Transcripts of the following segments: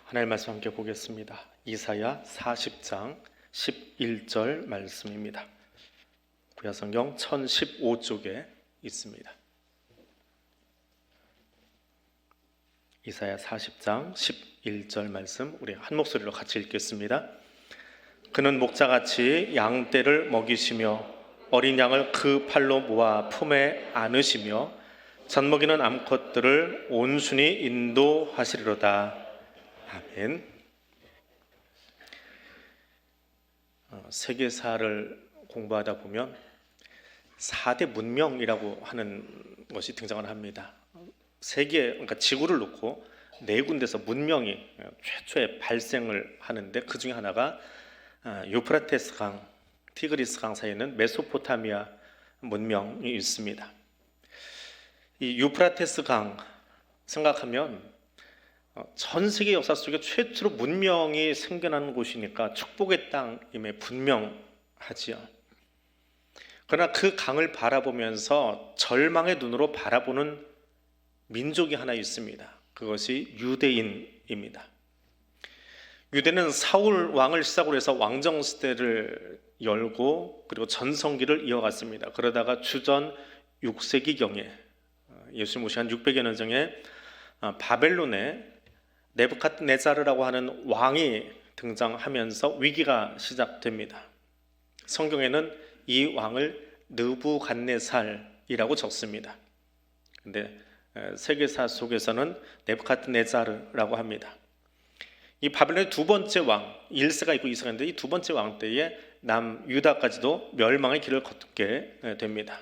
하나님 말씀 함께 보겠습니다. 이사야 40장 11절 말씀입니다. 구약성경 1015쪽에 있습니다. 이사야 40장 11절 말씀 우리 한 목소리로 같이 읽겠습니다. 그는 목자같이 양떼를 먹이시며 어린 양을 그 팔로 모아 품에 안으시며 젖먹이는 암컷들을 온순히 인도하시리로다. 아멘. 세계사를 공부하다 보면 4대 문명이라고 하는 것이 등장을 합니다. 세계, 그러니까 지구를 놓고 네 군데서 문명이 최초의 발생을 하는데 그 중에 하나가 유프라테스 강, 티그리스 강 사이에 있는 메소포타미아 문명이 있습니다. 이 유프라테스 강 생각하면 전 세계 역사 속에 최초로 문명이 생겨나는 곳이니까 축복의 땅임에 분명하지요. 그러나 그 강을 바라보면서 절망의 눈으로 바라보는 민족이 하나 있습니다. 그것이 유대인입니다. 유대는 사울 왕을 시작으로 해서 왕정 시대를 열고 그리고 전성기를 이어갔습니다. 그러다가 주전 6세기경에 예수님 오신 한 600여 년 전에 바벨론에 네부갓네자르라고 하는 왕이 등장하면서 위기가 시작됩니다. 성경에는 이 왕을 느부갓네살이라고 적습니다. 근데 세계사 속에서는 네부갓네자르라고 합니다. 이 바벨론의 두 번째 왕, 1세가 있고 2세가 있는데 이 두 번째 왕 때에 남유다까지도 멸망의 길을 걷게 됩니다.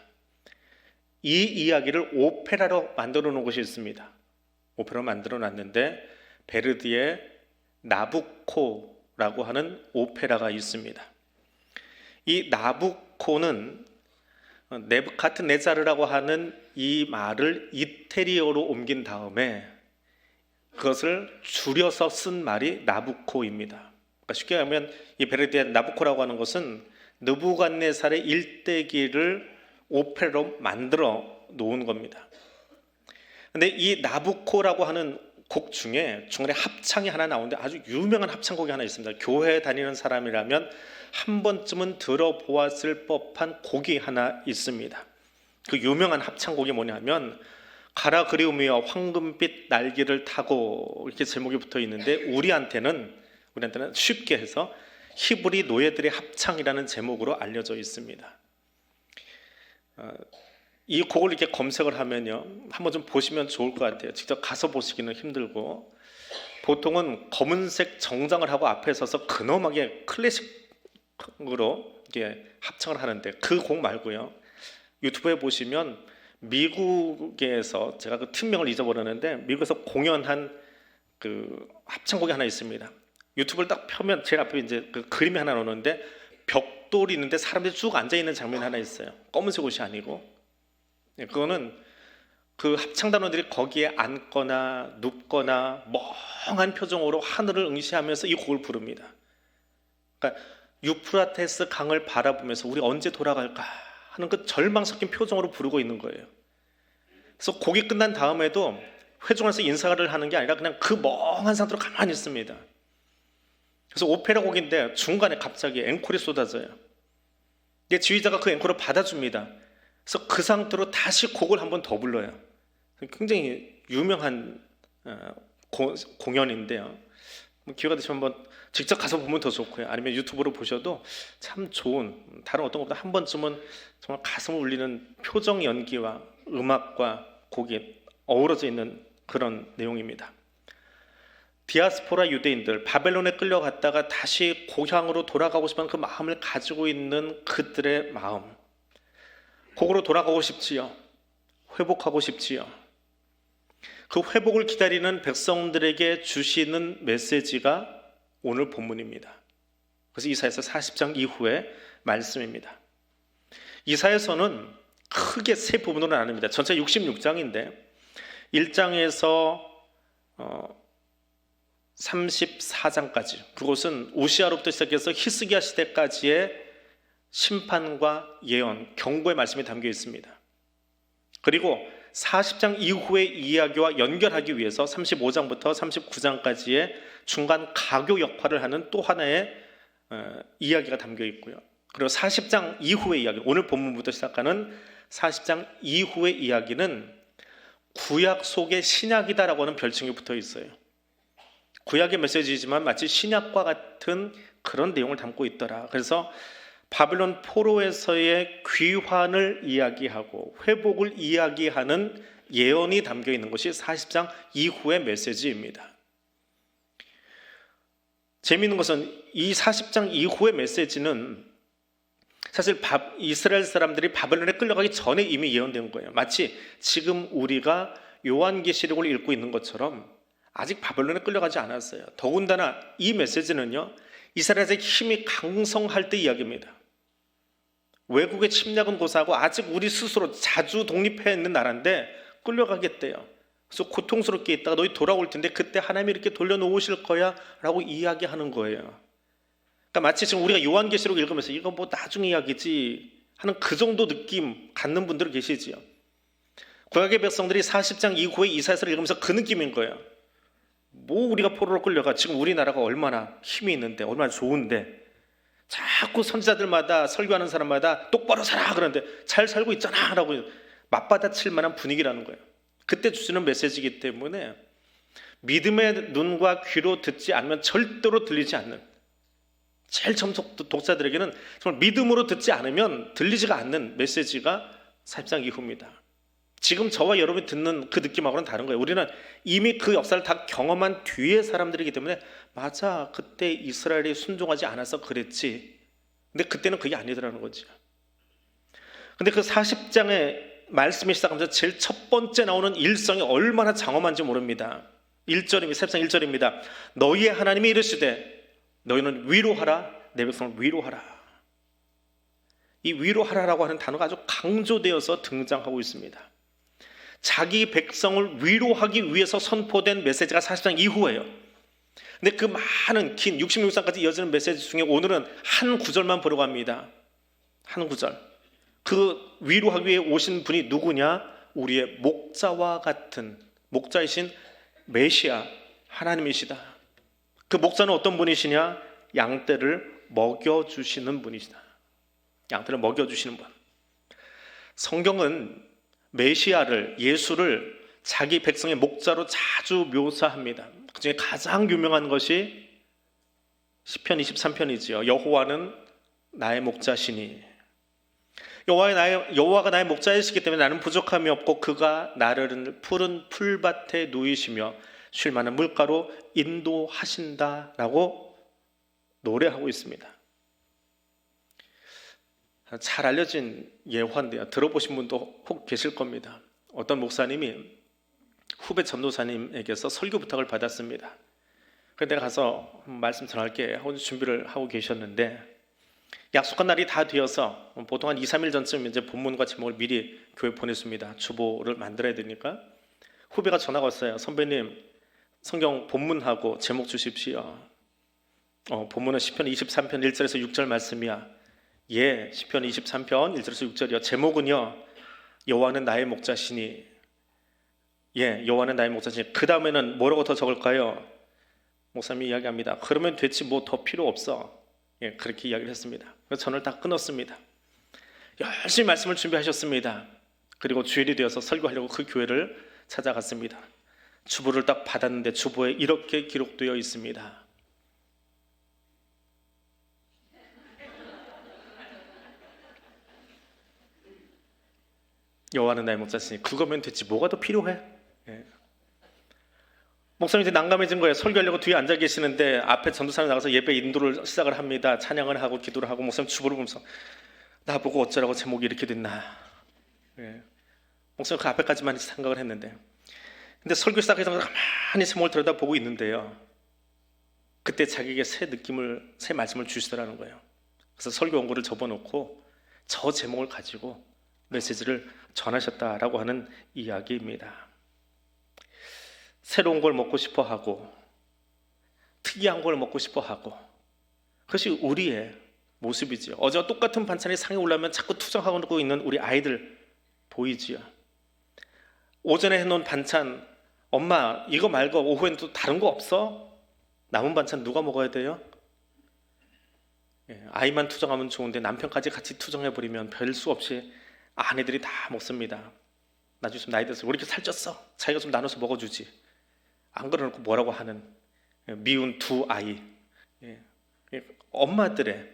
이 이야기를 오페라로 만들어 놓은 곳이 있습니다. 오페라로 만들어 놨는데 베르디의 나부코라고 하는 오페라가 있습니다. 이 나부코는 네부카트네자르라고 하는 이 말을 이태리어로 옮긴 다음에 그것을 줄여서 쓴 말이 나부코입니다. 그러니까 쉽게 하면 이 베르디의 나부코라고 하는 것은 느부갓네살의 일대기를 오페라로 만들어 놓은 겁니다. 근데 이 나부코라고 하는 곡 중에 중간에 합창이 하나 나오는데 아주 유명한 합창곡이 하나 있습니다. 교회 다니는 사람이라면 한 번쯤은 들어보았을 법한 곡이 하나 있습니다. 그 유명한 합창곡이 뭐냐면 가라 그리움이여 황금빛 날개를 타고 이렇게 제목이 붙어 있는데 우리한테는 쉽게 해서 히브리 노예들의 합창이라는 제목으로 알려져 있습니다. 이 곡을 이렇게 검색을 하면요, 한번 좀 보시면 좋을 것 같아요. 직접 가서 보시기는 힘들고 보통은 검은색 정장을 하고 앞에 서서 근엄하게 클래식으로 이렇게 합창을 하는데 그 곡 말고요, 유튜브에 보시면 미국에서 제가 그 팀명을 잊어버렸는데 미국에서 공연한 그 합창곡이 하나 있습니다. 유튜브를 딱 펴면 제일 앞에 이제 그 그림이 하나 나오는데 벽돌이 있는데 사람들이 쭉 앉아 있는 장면이 하나 있어요. 검은색 옷이 아니고. 그거는 그 합창단원들이 거기에 앉거나 눕거나 멍한 표정으로 하늘을 응시하면서 이 곡을 부릅니다. 그러니까 유프라테스 강을 바라보면서 우리 언제 돌아갈까 하는 그 절망 섞인 표정으로 부르고 있는 거예요. 그래서 곡이 끝난 다음에도 회중에서 인사를 하는 게 아니라 그냥 그 멍한 상태로 가만히 있습니다. 그래서 오페라 곡인데 중간에 갑자기 앵콜이 쏟아져요. 근데 지휘자가 그 앵콜을 받아줍니다. 그래서 그 상태로 다시 곡을 한 번 더 불러요. 굉장히 유명한 공연인데요. 기회가 되시면 한번 직접 가서 보면 더 좋고요. 아니면 유튜브로 보셔도 참 좋은, 다른 어떤 것보다 한 번쯤은 정말 가슴을 울리는 표정 연기와 음악과 곡이 어우러져 있는 그런 내용입니다. 디아스포라 유대인들, 바벨론에 끌려갔다가 다시 고향으로 돌아가고 싶은 그 마음을 가지고 있는 그들의 마음, 곡으로 돌아가고 싶지요. 회복하고 싶지요. 그 회복을 기다리는 백성들에게 주시는 메시지가 오늘 본문입니다. 그래서 이사야서 40장 이후의 말씀입니다. 이사야서는 크게 세 부분으로 나눕니다. 전체 66장인데 1장에서 34장까지, 그것은 우시아로부터 시작해서 히스기야 시대까지의 심판과 예언, 경고의 말씀이 담겨 있습니다. 그리고 40장 이후의 이야기와 연결하기 위해서 35장부터 39장까지의 중간 가교 역할을 하는 또 하나의 이야기가 담겨 있고요. 그리고 40장 이후의 이야기, 오늘 본문부터 시작하는 40장 이후의 이야기는 구약 속의 신약이다라고 하는 별칭이 붙어 있어요. 구약의 메시지지만 마치 신약과 같은 그런 내용을 담고 있더라. 그래서 바벨론 포로에서의 귀환을 이야기하고 회복을 이야기하는 예언이 담겨 있는 것이 40장 이후의 메시지입니다. 재미있는 것은 이 40장 이후의 메시지는 사실 이스라엘 사람들이 바벨론에 끌려가기 전에 이미 예언된 거예요. 마치 지금 우리가 요한계시록을 읽고 있는 것처럼 아직 바벨론에 끌려가지 않았어요. 더군다나 이 메시지는요, 이스라엘의 힘이 강성할 때 이야기입니다. 외국의 침략은 고사하고 아직 우리 스스로 자주 독립해 있는 나라인데 끌려가겠대요. 그래서 고통스럽게 있다가 너희 돌아올 텐데 그때 하나님이 이렇게 돌려놓으실 거야 라고 이야기하는 거예요. 그러니까 마치 지금 우리가 요한계시록 읽으면서 이거 뭐 나중 이야기지 하는 그 정도 느낌 갖는 분들 계시지요. 구약의 백성들이 40장 이후에 이사야서를 읽으면서 그 느낌인 거예요. 뭐 우리가 포로로 끌려가, 지금 우리나라가 얼마나 힘이 있는데 얼마나 좋은데 자꾸 선지자들마다 설교하는 사람마다 똑바로 살아 그러는데 잘 살고 있잖아 라고 맞받아칠 만한 분위기라는 거예요. 그때 주시는 메시지이기 때문에 믿음의 눈과 귀로 듣지 않으면 절대로 들리지 않는, 제일 처음 독자들에게는 정말 믿음으로 듣지 않으면 들리지가 않는 메시지가 40장 이후입니다. 지금 저와 여러분이 듣는 그 느낌하고는 다른 거예요. 우리는 이미 그 역사를 다 경험한 뒤의 사람들이기 때문에 맞아, 그때 이스라엘이 순종하지 않아서 그랬지. 근데 그때는 그게 아니더라는 거죠. 근데 그 40장의 말씀이 시작하면서 제일 첫 번째 나오는 일성이 얼마나 장엄한지 모릅니다. 1절입니다. 40장 1절입니다. 너희의 하나님이 이르시되 너희는 위로하라, 내 백성을 위로하라. 이 위로하라라고 하는 단어가 아주 강조되어서 등장하고 있습니다. 자기 백성을 위로하기 위해서 선포된 메시지가 40장 이후예요. 근데 그 많은 긴 66장까지 이어지는 메시지 중에 오늘은 한 구절만 보려고 합니다. 한 구절. 그 위로하기 위해 오신 분이 누구냐? 우리의 목자와 같은, 목자이신 메시아 하나님이시다. 그 목자는 어떤 분이시냐? 양떼를 먹여주시는 분이시다. 양떼를 먹여주시는 분. 성경은 메시아를, 예수를 자기 백성의 목자로 자주 묘사합니다. 그 중에 가장 유명한 것이 시편 23편이지요. 여호와는 나의 목자시니, 여호와가 나의 목자이시기 때문에 나는 부족함이 없고 그가 나를 푸른 풀밭에 누이시며 쉴 만한 물가로 인도하신다라고 노래하고 있습니다. 잘 알려진 예화인데요. 들어보신 분도 혹 계실 겁니다. 어떤 목사님이 후배 전도사님에게서 설교 부탁을 받았습니다. 그래서 내가 가서 말씀 전할게 하고 준비를 하고 계셨는데 약속한 날이 다 되어서 보통 한 2, 3일 전쯤 이제 본문과 제목을 미리 교회 보냈습니다. 주보를 만들어야 되니까. 후배가 전화가 왔어요. 선배님, 성경 본문하고 제목 주십시오. 본문은 시편 23편 1절에서 6절 말씀이야. 예, 시편 23편 1절에서 6절이요. 제목은요, 여호와는 나의 목자시니. 예, 여호와는 나의 목자시니. 그 다음에는 뭐라고 더 적을까요? 목사님이 이야기합니다. 그러면 됐지 뭐 더 필요 없어. 예, 그렇게 이야기를 했습니다. 그래서 전화를 다 끊었습니다. 열심히 말씀을 준비하셨습니다. 그리고 주일이 되어서 설교하려고 그 교회를 찾아갔습니다. 주보를 딱 받았는데 주보에 이렇게 기록되어 있습니다. 여호와는 나의 목자시니. 그거면 됐지 뭐가 더 필요해? 예. 목사님 이제 난감해진 거예요. 설교하려고 뒤에 앉아 계시는데 앞에 전도사님 나가서 예배 인도를 시작을 합니다. 찬양을 하고 기도를 하고 목사님 주보를 보면서 나보고 어쩌라고 제목이 이렇게 됐나. 예. 목사님 그 앞에까지만 생각을 했는데, 근데 설교 시작해서 가만히 제목을 들여다보고 있는데요, 그때 자기에게 새 말씀을 주시더라는 거예요. 그래서 설교 원고를 접어놓고 저 제목을 가지고 메시지를 전하셨다라고 하는 이야기입니다. 새로운 걸 먹고 싶어 하고 특이한 걸 먹고 싶어 하고, 그것이 우리의 모습이지요. 어제와 똑같은 반찬이 상에 올라오면 자꾸 투정하고 있는 우리 아이들 보이지요. 오전에 해놓은 반찬, 엄마 이거 말고 오후엔 또 다른 거 없어? 남은 반찬 누가 먹어야 돼요? 아이만 투정하면 좋은데 남편까지 같이 투정해버리면 별 수 없이 아내들이 다 먹습니다. 나중에 좀 나이 들어서 왜 이렇게 살쪘어? 자기가 좀 나눠서 먹어주지. 안 그러놓고 뭐라고 하는 미운 두 아이. 엄마들의,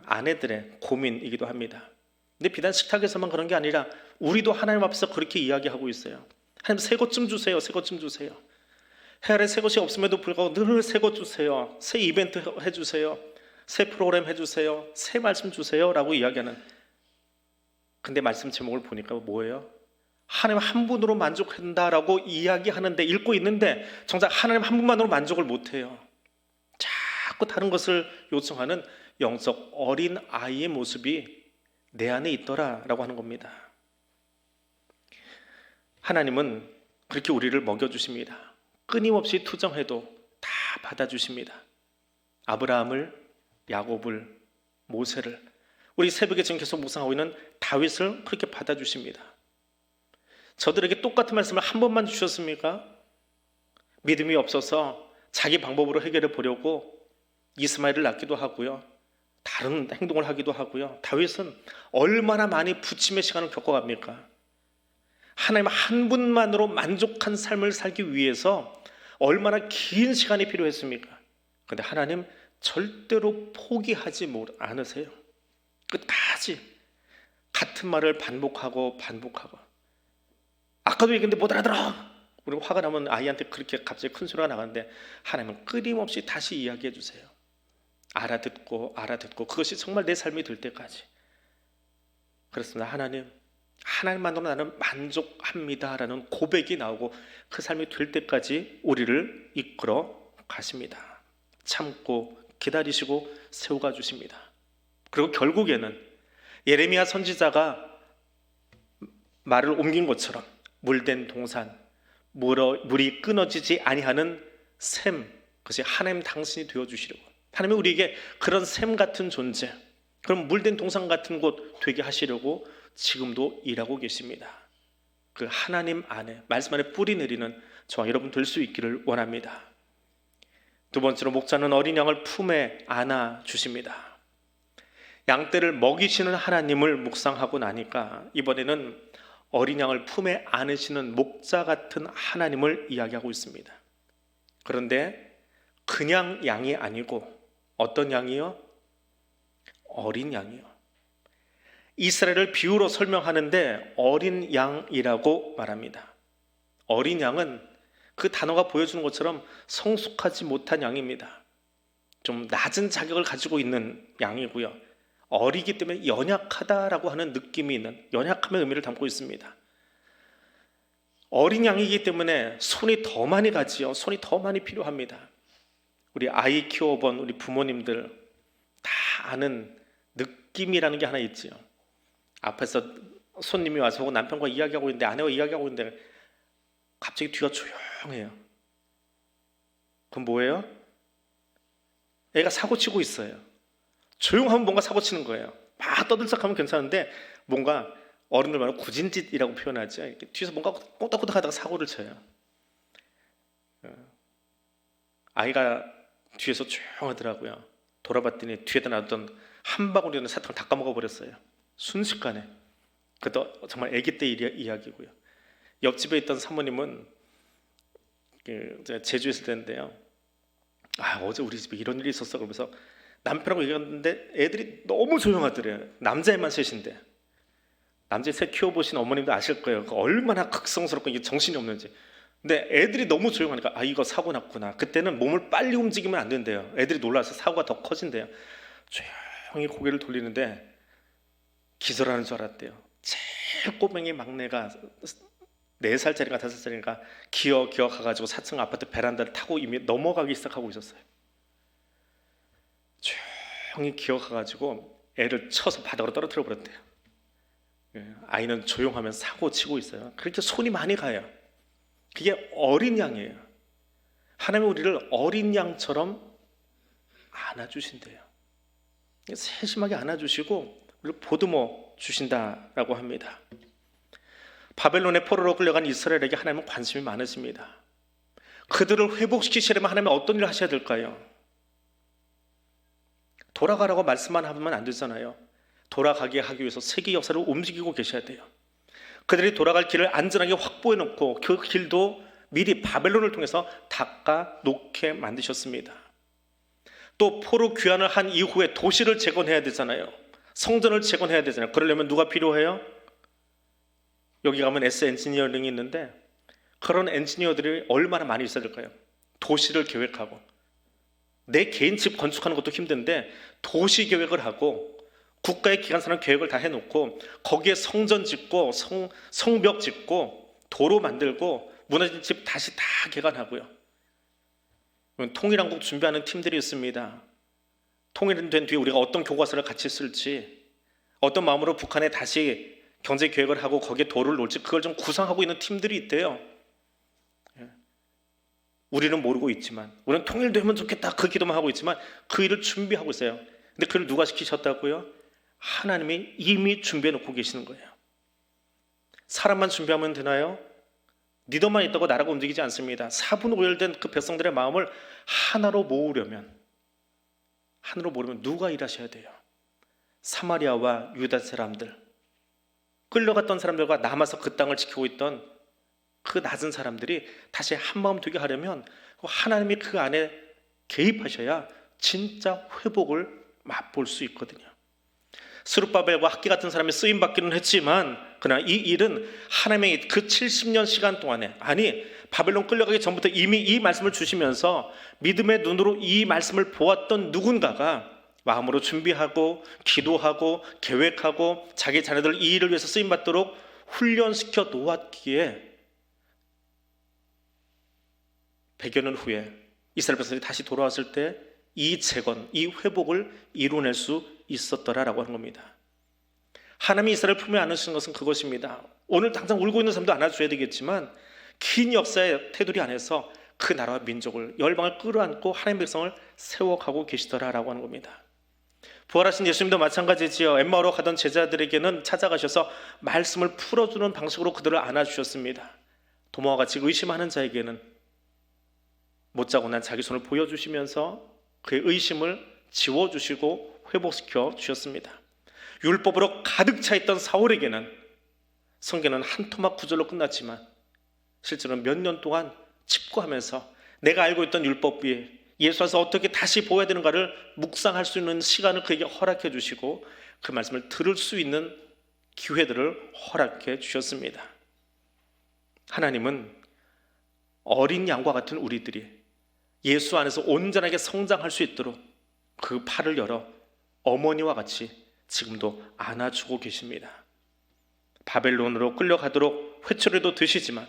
아내들의 고민이기도 합니다. 근데 비단 식탁에서만 그런 게 아니라 우리도 하나님 앞에서 그렇게 이야기하고 있어요. 하나님 새 것 좀 주세요. 새 것 좀 주세요. 해 아래 새 것이 없음에도 불구하고 늘 새 것 주세요. 새 이벤트 해주세요. 새 프로그램 해주세요. 새 말씀 주세요 라고 이야기하는. 근데 말씀 제목을 보니까 뭐예요? 하나님 한 분으로 만족한다라고 이야기하는데, 읽고 있는데 정작 하나님 한 분만으로 만족을 못해요. 자꾸 다른 것을 요청하는 영적 어린 아이의 모습이 내 안에 있더라라고 하는 겁니다. 하나님은 그렇게 우리를 먹여주십니다. 끊임없이 투정해도 다 받아주십니다. 아브라함을, 야곱을, 모세를, 우리 새벽에 지금 계속 묵상하고 있는 다윗을 그렇게 받아주십니다. 저들에게 똑같은 말씀을 한 번만 주셨습니까? 믿음이 없어서 자기 방법으로 해결해 보려고 이스마엘을 낳기도 하고요, 다른 행동을 하기도 하고요. 다윗은 얼마나 많이 부침의 시간을 겪어갑니까? 하나님 한 분만으로 만족한 삶을 살기 위해서 얼마나 긴 시간이 필요했습니까? 그런데 하나님 절대로 포기하지 않으세요. 끝까지 같은 말을 반복하고 아까도 얘기했는데 못 알아들어. 우리가 화가 나면 아이한테 그렇게 갑자기 큰 소리가 나가는데 하나님은 끊임없이 다시 이야기해 주세요. 알아듣고 그것이 정말 내 삶이 될 때까지. 그렇습니다. 하나님만으로 나는 만족합니다라는 고백이 나오고 그 삶이 될 때까지 우리를 이끌어 가십니다. 참고 기다리시고 세워가 주십니다. 그리고 결국에는 예레미야 선지자가 말을 옮긴 것처럼 물된 동산, 물이 끊어지지 아니하는 샘, 그것이 하나님 당신이 되어주시려고, 하나님이 우리에게 그런 샘 같은 존재, 그런 물된 동산 같은 곳 되게 하시려고 지금도 일하고 계십니다. 그 하나님 안에, 말씀 안에 뿌리 내리는 저와 여러분 될 수 있기를 원합니다. 두 번째로 목자는 어린 양을 품에 안아 주십니다. 양떼를 먹이시는 하나님을 묵상하고 나니까 이번에는 어린 양을 품에 안으시는 목자 같은 하나님을 이야기하고 있습니다. 그런데 그냥 양이 아니고 어떤 양이요? 어린 양이요. 이스라엘을 비유로 설명하는데 어린 양이라고 말합니다. 어린 양은 그 단어가 보여주는 것처럼 성숙하지 못한 양입니다. 좀 낮은 자격을 가지고 있는 양이고요, 어리기 때문에 연약하다라고 하는 느낌이 있는, 연약함의 의미를 담고 있습니다. 어린 양이기 때문에 손이 더 많이 가지요. 손이 더 많이 필요합니다. 우리 아이 키워본 우리 부모님들 다 아는 느낌이라는 게 하나 있지요. 앞에서 손님이 와서 혹은 남편과 이야기하고 있는데, 아내와 이야기하고 있는데 갑자기 뒤가 조용해요. 그럼 뭐예요? 애가 사고치고 있어요. 조용하면 뭔가 사고치는 거예요. 막 떠들썩하면 괜찮은데 뭔가 어른들 말로 구진짓이라고 표현하죠. 이렇게 뒤에서 뭔가 꼬닥꼬닥 하다가 사고를 쳐요. 아이가 뒤에서 조용하더라고요. 돌아봤더니 뒤에다 놔뒀던 한 바구니 사탕을 다 까먹어버렸어요. 순식간에. 그것도 정말 아기 때 이야기고요. 옆집에 있던 사모님은 제가 제주에 있을 때인데요, 어제 우리 집에 이런 일이 있었어 그러면서 남편하고 얘기했는데 애들이 너무 조용하더래요. 남자애만 셋인데. 남자애 셋 키워보신 어머님도 아실 거예요. 얼마나 극성스럽고 이게 정신이 없는지. 근데 애들이 너무 조용하니까 이거 사고 났구나. 그때는 몸을 빨리 움직이면 안 된대요. 애들이 놀라서 사고가 더 커진대요. 조용히 고개를 돌리는데 기절하는 줄 알았대요. 제일 꼬맹이 막내가 4살짜리인가 5살짜리인가 기어 가가지고 4층 아파트 베란다를 타고 이미 넘어가기 시작하고 있었어요. 조용히 기어 가가지고 애를 쳐서 바닥으로 떨어뜨려 버렸대요. 아이는 조용하면 사고 치고 있어요. 그렇게 손이 많이 가요. 그게 어린 양이에요. 하나님은 우리를 어린 양처럼 안아주신대요. 세심하게 안아주시고 우리를 보듬어 주신다라고 합니다. 바벨론의 포로로 끌려간 이스라엘에게 하나님은 관심이 많으십니다. 그들을 회복시키시려면 하나님은 어떤 일을 하셔야 될까요? 돌아가라고 말씀만 하면 안 되잖아요. 돌아가게 하기 위해서 세계 역사를 움직이고 계셔야 돼요. 그들이 돌아갈 길을 안전하게 확보해 놓고 그 길도 미리 바벨론을 통해서 닦아 놓게 만드셨습니다. 또 포로 귀환을 한 이후에 도시를 재건해야 되잖아요. 성전을 재건해야 되잖아요. 그러려면 누가 필요해요? 여기 가면 S 엔지니어링이 있는데 그런 엔지니어들이 얼마나 많이 있어야 될까요? 도시를 계획하고, 내 개인 집 건축하는 것도 힘든데 도시 계획을 하고 국가의 기관사는 계획을 다 해놓고 거기에 성전 짓고 성벽 짓고 도로 만들고 무너진 집 다시 다 개관하고요. 통일한국 준비하는 팀들이 있습니다. 통일된 뒤에 우리가 어떤 교과서를 같이 쓸지, 어떤 마음으로 북한에 다시 경제 계획을 하고 거기에 도를 놓을지 그걸 좀 구상하고 있는 팀들이 있대요. 우리는 모르고 있지만, 우리는 통일되면 좋겠다 그 기도만 하고 있지만 그 일을 준비하고 있어요. 근데 그걸 누가 시키셨다고요? 하나님이 이미 준비해 놓고 계시는 거예요. 사람만 준비하면 되나요? 리더만 있다고 나라가 움직이지 않습니다. 사분오열된 그 백성들의 마음을 하나로 모으려면 누가 일하셔야 돼요? 사마리아와 유다 사람들, 끌려갔던 사람들과 남아서 그 땅을 지키고 있던 그 낮은 사람들이 다시 한마음 되게 하려면 하나님이 그 안에 개입하셔야 진짜 회복을 맛볼 수 있거든요. 스룹바벨과 학기 같은 사람이 쓰임받기는 했지만 그러나 이 일은 하나님의 그 70년 시간 동안에, 아니 바벨론 끌려가기 전부터 이미 이 말씀을 주시면서 믿음의 눈으로 이 말씀을 보았던 누군가가 마음으로 준비하고 기도하고 계획하고 자기 자녀들 이 일을 위해서 쓰임받도록 훈련시켜 놓았기에 100여 년 후에 이스라엘 백성들이 다시 돌아왔을 때 이 재건, 이 회복을 이뤄낼 수 있었더라라고 하는 겁니다. 하나님이 이스라엘 품에 안으신 것은 그것입니다. 오늘 당장 울고 있는 사람도 안아줘야 되겠지만 긴 역사의 테두리 안에서 그 나라와 민족을, 열방을 끌어안고 하나님의 백성을 세워가고 계시더라라고 하는 겁니다. 부활하신 예수님도 마찬가지지요. 엠마오로 가던 제자들에게는 찾아가셔서 말씀을 풀어주는 방식으로 그들을 안아주셨습니다. 도마와 같이 의심하는 자에게는 못 자고 난 자기 손을 보여주시면서 그의 의심을 지워주시고 회복시켜 주셨습니다. 율법으로 가득 차 있던 사울에게는 성경은 한 토막 구절로 끝났지만 실제로는 몇 년 동안 칩고하면서 내가 알고 있던 율법 위에 예수 안에서 어떻게 다시 보아야 되는가를 묵상할 수 있는 시간을 그에게 허락해 주시고 그 말씀을 들을 수 있는 기회들을 허락해 주셨습니다. 하나님은 어린 양과 같은 우리들이 예수 안에서 온전하게 성장할 수 있도록 그 팔을 열어 어머니와 같이 지금도 안아주고 계십니다. 바벨론으로 끌려가도록 회초리도 드시지만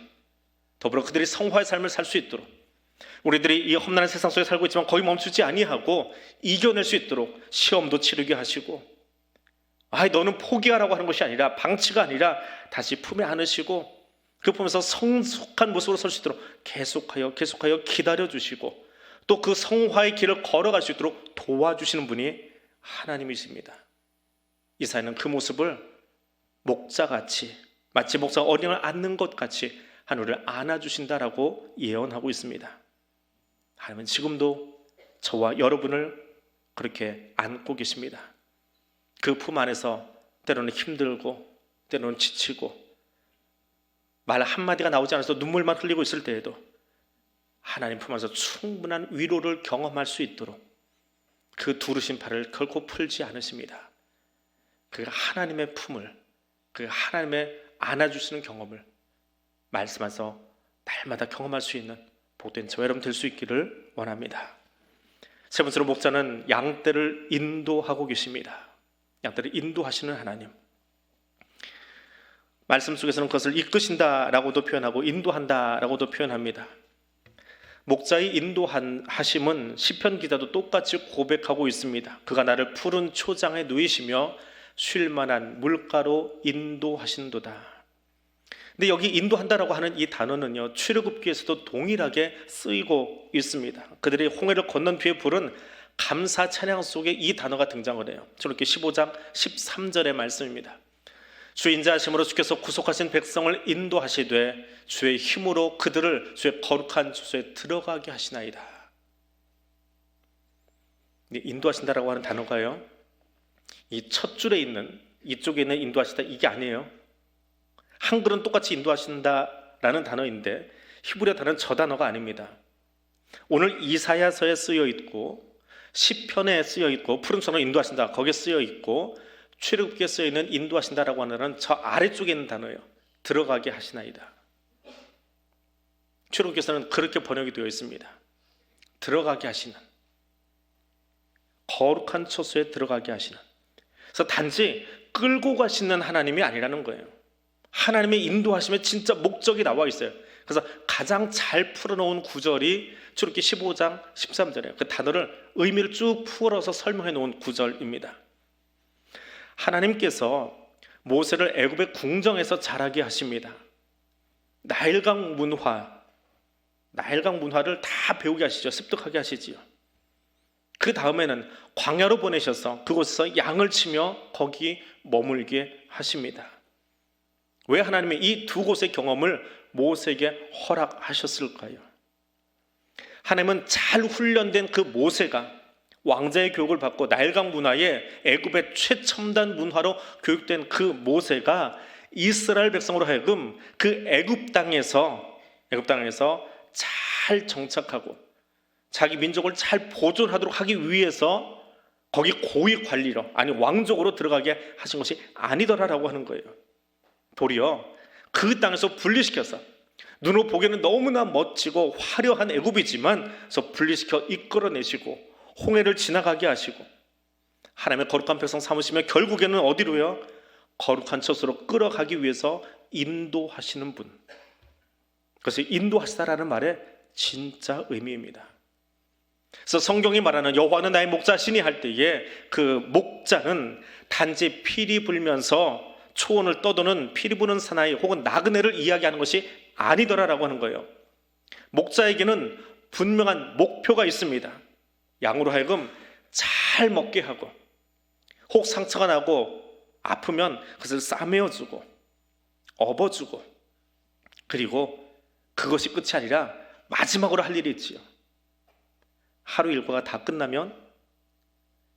더불어 그들이 성화의 삶을 살 수 있도록, 우리들이 이 험난한 세상 속에 살고 있지만 거기 멈추지 아니하고 이겨낼 수 있도록 시험도 치르게 하시고, 너는 포기하라고 하는 것이 아니라, 방치가 아니라 다시 품에 안으시고 그 품에서 성숙한 모습으로 설 수 있도록 계속하여 기다려주시고 또 그 성화의 길을 걸어갈 수 있도록 도와주시는 분이 하나님이십니다. 이사야는 그 모습을 목자같이, 마치 목자가 어린아이를 안는 것 같이 하늘을 안아주신다라고 예언하고 있습니다. 하나님은 지금도 저와 여러분을 그렇게 안고 계십니다. 그 품 안에서 때로는 힘들고 때로는 지치고 말 한마디가 나오지 않아서 눈물만 흘리고 있을 때에도 하나님 품 안에서 충분한 위로를 경험할 수 있도록 그 두르신 팔을 결코 풀지 않으십니다. 그 하나님의 품을, 그 하나님의 안아주시는 경험을 말씀하셔서 날마다 경험할 수 있는 복된 저와 여러분 될 수 있기를 원합니다. 세 번째로 목자는 양떼를 인도하고 계십니다. 양떼를 인도하시는 하나님. 말씀 속에서는 그것을 이끄신다라고도 표현하고 인도한다라고도 표현합니다. 목자의 인도하심은 시편 기자도 똑같이 고백하고 있습니다. 그가 나를 푸른 초장에 누이시며 쉴 만한 물가로 인도하신도다. 근데 여기 인도한다라고 하는 이 단어는요, 출애굽기에서도 동일하게 쓰이고 있습니다. 그들이 홍해를 건넌 뒤에 부른 감사 찬양 속에 이 단어가 등장을 해요. 출애굽기 15장 13절의 말씀입니다. 주의 인자하심으로 주께서 구속하신 백성을 인도하시되 주의 힘으로 그들을 주의 거룩한 처소에 들어가게 하시나이다. 인도하신다라고 하는 단어가요, 이 첫 줄에 있는 이쪽에 있는 인도하시다 이게 아니에요. 한글은 똑같이 인도하신다라는 단어인데 히브리어 단어는 저 단어가 아닙니다. 오늘 이사야서에 쓰여 있고 시편에 쓰여 있고 푸른천으로 인도하신다 거기에 쓰여 있고 출애굽기에 쓰여 있는 인도하신다라고 하는 저 아래쪽에 있는 단어예요. 들어가게 하시나이다. 출애굽기에서는 그렇게 번역이 되어 있습니다. 들어가게 하시는, 거룩한 처소에 들어가게 하시는. 그래서 단지 끌고 가시는 하나님이 아니라는 거예요. 하나님의 인도하심에 진짜 목적이 나와 있어요. 그래서 가장 잘 풀어놓은 구절이 출애굽기 15장 13절이에요. 그 단어를 의미를 쭉 풀어서 설명해 놓은 구절입니다. 하나님께서 모세를 애굽의 궁정에서 자라게 하십니다. 나일강 문화를 다 배우게 하시죠. 습득하게 하시지요. 그 다음에는 광야로 보내셔서 그곳에서 양을 치며 거기 머물게 하십니다. 왜 하나님이 이 두 곳의 경험을 모세에게 허락하셨을까요? 하나님은 잘 훈련된 그 모세가 왕자의 교육을 받고 나일강 문화에 애굽의 최첨단 문화로 교육된 그 모세가 이스라엘 백성으로 하여금 그 애굽 땅에서 잘 정착하고 자기 민족을 잘 보존하도록 하기 위해서 거기 고위 관리로, 아니 왕족으로 들어가게 하신 것이 아니더라라고 하는 거예요. 도리어 그 땅에서 분리시켜서 눈으로 보기에는 너무나 멋지고 화려한 애굽이지만 그래서 분리시켜 이끌어내시고 홍해를 지나가게 하시고 하나님의 거룩한 백성 삼으시며 결국에는 어디로요? 거룩한 처소로 끌어가기 위해서 인도하시는 분. 그래서 인도하시다라는 말의 진짜 의미입니다. 그래서 성경이 말하는 여호와는 나의 목자시니 할 때에 그 목자는 단지 피리 불면서 초원을 떠도는 피리 부는 사나이 혹은 나그네를 이야기하는 것이 아니더라라고 하는 거예요. 목자에게는 분명한 목표가 있습니다. 양으로 하여금 잘 먹게 하고 혹 상처가 나고 아프면 그것을 싸매어주고 업어주고 그리고 그것이 끝이 아니라 마지막으로 할 일이 있지요. 하루 일과가 다 끝나면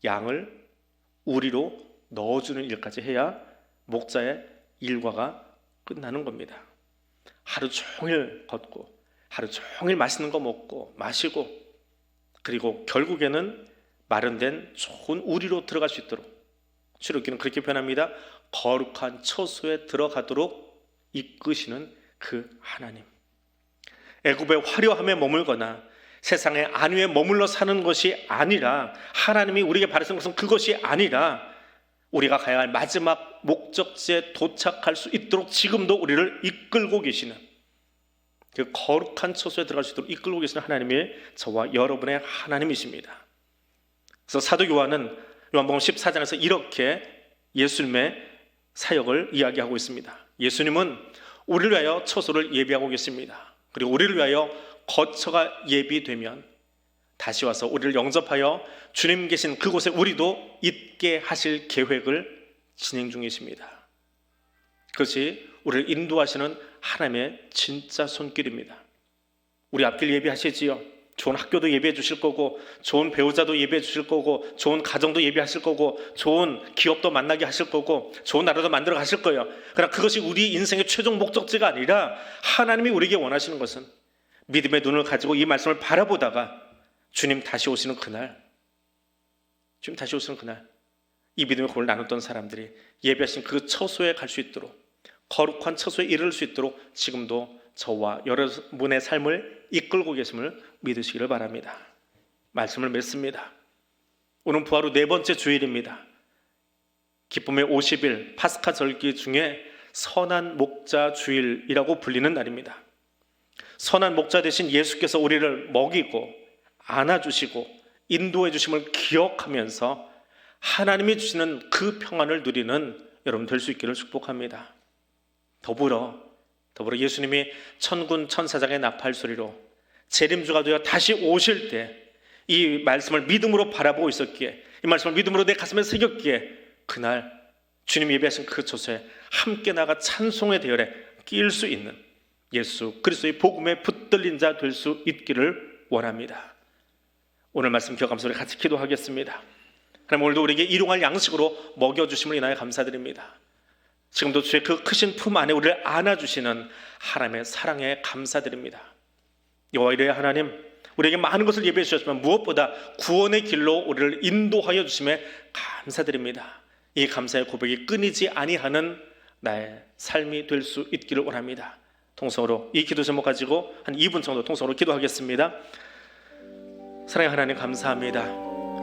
양을 우리로 넣어주는 일까지 해야 목자의 일과가 끝나는 겁니다. 하루 종일 걷고 하루 종일 맛있는 거 먹고 마시고 그리고 결국에는 마련된 좋은 우리로 들어갈 수 있도록 출애굽기는 그렇게 표현합니다. 거룩한 처소에 들어가도록 이끄시는 그 하나님. 애굽의 화려함에 머물거나 세상의 안위에 머물러 사는 것이 아니라 하나님이 우리에게 바라시는 것은 그것이 아니라 우리가 가야 할 마지막 목적지에 도착할 수 있도록 지금도 우리를 이끌고 계시는 그 거룩한 처소에 들어갈 수 있도록 이끌고 계시는 하나님이 저와 여러분의 하나님이십니다. 그래서 사도 요한은 요한복음 14장에서 이렇게 예수님의 사역을 이야기하고 있습니다. 예수님은 우리를 위하여 처소를 예비하고 계십니다. 그리고 우리를 위하여 거처가 예비되면 다시 와서 우리를 영접하여 주님 계신 그곳에 우리도 있게 하실 계획을 진행 중이십니다. 그것이 우리를 인도하시는 하나님의 진짜 손길입니다. 우리 앞길 예비하시지요. 좋은 학교도 예비해 주실 거고 좋은 배우자도 예비해 주실 거고 좋은 가정도 예비하실 거고 좋은 기업도 만나게 하실 거고 좋은 나라도 만들어 가실 거예요. 그러나 그것이 우리 인생의 최종 목적지가 아니라 하나님이 우리에게 원하시는 것은 믿음의 눈을 가지고 이 말씀을 바라보다가 주님 다시 오시는 그날 이 믿음의 고를 나눴던 사람들이 예배하신 그 처소에 갈 수 있도록 거룩한 처소에 이를 수 있도록 지금도 저와 여러분의 삶을 이끌고 계심을 믿으시기를 바랍니다. 말씀을 맺습니다. 오늘 부활 후 네 번째 주일입니다. 기쁨의 50일 파스카 절기 중에 선한 목자 주일이라고 불리는 날입니다. 선한 목자 되신 예수께서 우리를 먹이고 안아주시고 인도해 주심을 기억하면서 하나님이 주시는 그 평안을 누리는 여러분 될 수 있기를 축복합니다. 더불어 예수님이 천군 천사장의 나팔 소리로 재림주가 되어 다시 오실 때 이 말씀을 믿음으로 바라보고 있었기에 이 말씀을 믿음으로 내 가슴에 새겼기에 그날 주님 예배하신 그 처소에 함께 나가 찬송의 대열에 끼일 수 있는 예수 그리스도의 복음에 붙들린 자 될 수 있기를 원합니다. 오늘 말씀 기억하면서 우리 같이 기도하겠습니다. 하나님, 오늘도 우리에게 일용할 양식으로 먹여주심을 인하여 감사드립니다. 지금도 주의 그 크신 품 안에 우리를 안아주시는 하나님의 사랑에 감사드립니다. 여호와 이레 하나님, 우리에게 많은 것을 예배해 주셨지만 무엇보다 구원의 길로 우리를 인도하여 주심에 감사드립니다. 이 감사의 고백이 끊이지 아니하는 나의 삶이 될 수 있기를 원합니다. 통성으로 이 기도 제목 가지고 한 2분 정도 통성으로 기도하겠습니다. 사랑의 하나님, 감사합니다.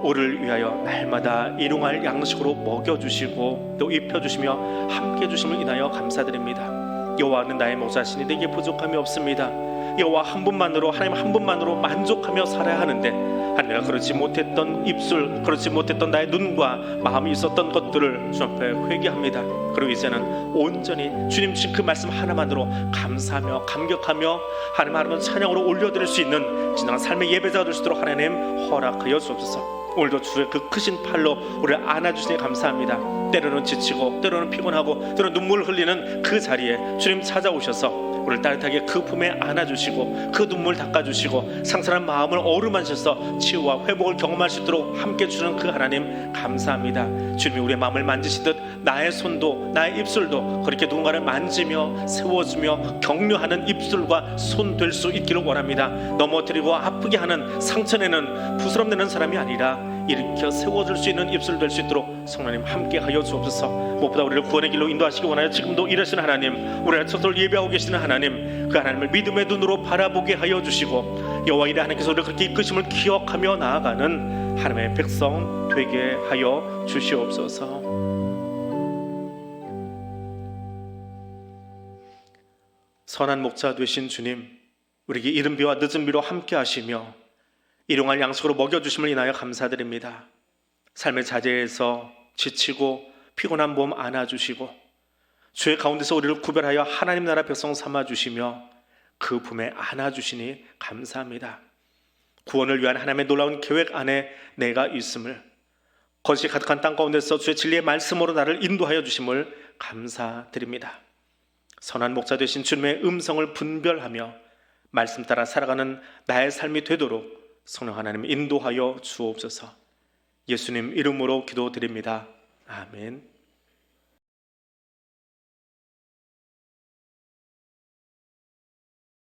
우리를 위하여 날마다 일용할 양식으로 먹여주시고 또 입혀주시며 함께 해주심을 인하여 감사드립니다. 여호와는 나의 목자시니 내게 부족함이 없습니다. 여호와 한 분만으로, 하나님 한 분만으로 만족하며 살아야 하는데 하나님, 내가 그렇지 못했던 입술, 그렇지 못했던 나의 눈과 마음이 있었던 것들을 주 앞에 회개합니다. 그리고 이제는 온전히 주님 주신 그 말씀 하나만으로 감사하며 감격하며 하나님 찬양으로 올려드릴 수 있는 진정한 삶의 예배자가 될 수 있도록 하나님 허락하여 주옵소서. 오늘도 주의 그 크신 팔로 우리를 안아주시니 감사합니다. 때로는 지치고 때로는 피곤하고 때로는 눈물을 흘리는 그 자리에 주님 찾아오셔서 우리를 따뜻하게 그 품에 안아주시고 그 눈물 닦아주시고 상처난 마음을 어루만지셔서 치유와 회복을 경험할 수 있도록 함께 주는 그 하나님 감사합니다. 주님이 우리의 마음을 만지시듯 나의 손도 나의 입술도 그렇게 누군가를 만지며 세워주며 격려하는 입술과 손 될 수 있기를 원합니다. 넘어뜨리고 아프게 하는 상처내는 부스럼내는 사람이 아니라 일으켜 세워줄 수 있는 입술 될 수 있도록 성령님 함께 하여 주옵소서. 무엇보다 우리를 구원의 길로 인도하시기 원하여 지금도 일하시는 하나님, 우리의 처소를 예배하고 계시는 하나님, 그 하나님을 믿음의 눈으로 바라보게 하여 주시고 여호와 이레 하나님께서 우리를 그렇게 이끄심을 기억하며 나아가는 하나님의 백성 되게 하여 주시옵소서. 선한 목자 되신 주님, 우리에게 이른 비와 늦은 비로 함께 하시며 일용할 양식으로 먹여주심을 인하여 감사드립니다. 삶의 자제에서 지치고 피곤한 몸 안아주시고 주의 가운데서 우리를 구별하여 하나님 나라 백성 삼아주시며 그 품에 안아주시니 감사합니다. 구원을 위한 하나님의 놀라운 계획 안에 내가 있음을, 거짓이 가득한 땅 가운데서 주의 진리의 말씀으로 나를 인도하여 주심을 감사드립니다. 선한 목자 되신 주님의 음성을 분별하며 말씀 따라 살아가는 나의 삶이 되도록 성령 하나님 인도하여 주옵소서. 예수님 이름으로 기도드립니다. 아멘.